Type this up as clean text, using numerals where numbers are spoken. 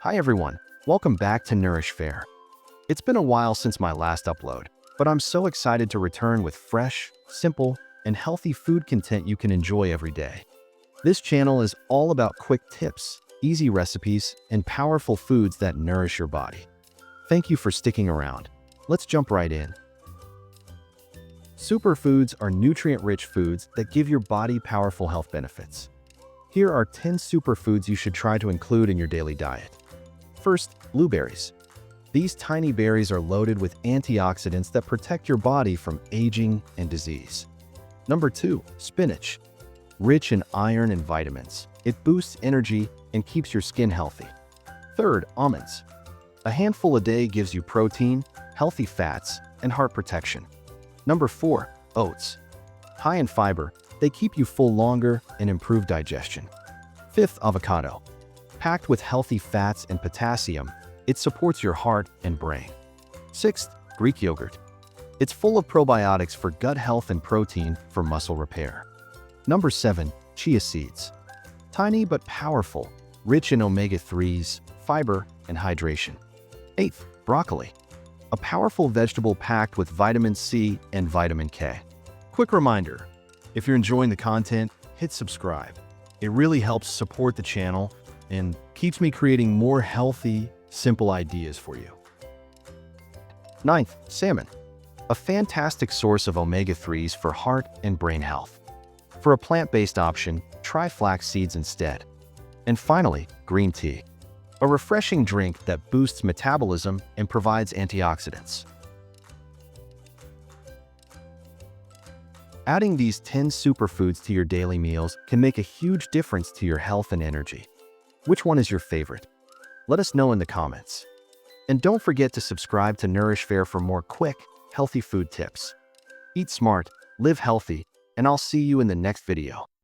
Hi everyone, welcome back to NourishFare. It's been a while since my last upload, but I'm so excited to return with fresh, simple, and healthy food content you can enjoy every day. This channel is all about quick tips, easy recipes, and powerful foods that nourish your body. Thank you for sticking around. Let's jump right in. Superfoods are nutrient-rich foods that give your body powerful health benefits. Here are 10 superfoods you should try to include in your daily diet. First, blueberries. These tiny berries are loaded with antioxidants that protect your body from aging and disease. Number 2, spinach. Rich in iron and vitamins, it boosts energy and keeps your skin healthy. Third, almonds. A handful a day gives you protein, healthy fats, and heart protection. Number 4, oats. High in fiber, they keep you full longer and improve digestion. Fifth, avocado. Packed with healthy fats and potassium, it supports your heart and brain. Sixth, Greek yogurt. It's full of probiotics for gut health and protein for muscle repair. Number 7, chia seeds. Tiny but powerful, rich in omega-3s, fiber, and hydration. Eighth, broccoli. A powerful vegetable packed with vitamin C and vitamin K. Quick reminder, if you're enjoying the content, hit subscribe. It really helps support the channel and keeps me creating more healthy, simple ideas for you. Ninth, salmon. A fantastic source of omega-3s for heart and brain health. For a plant-based option, try flax seeds instead. And finally, green tea. A refreshing drink that boosts metabolism and provides antioxidants. Adding these 10 superfoods to your daily meals can make a huge difference to your health and energy. Which one is your favorite? Let us know in the comments. And don't forget to subscribe to NourishFare for more quick, healthy food tips. Eat smart, live healthy, and I'll see you in the next video.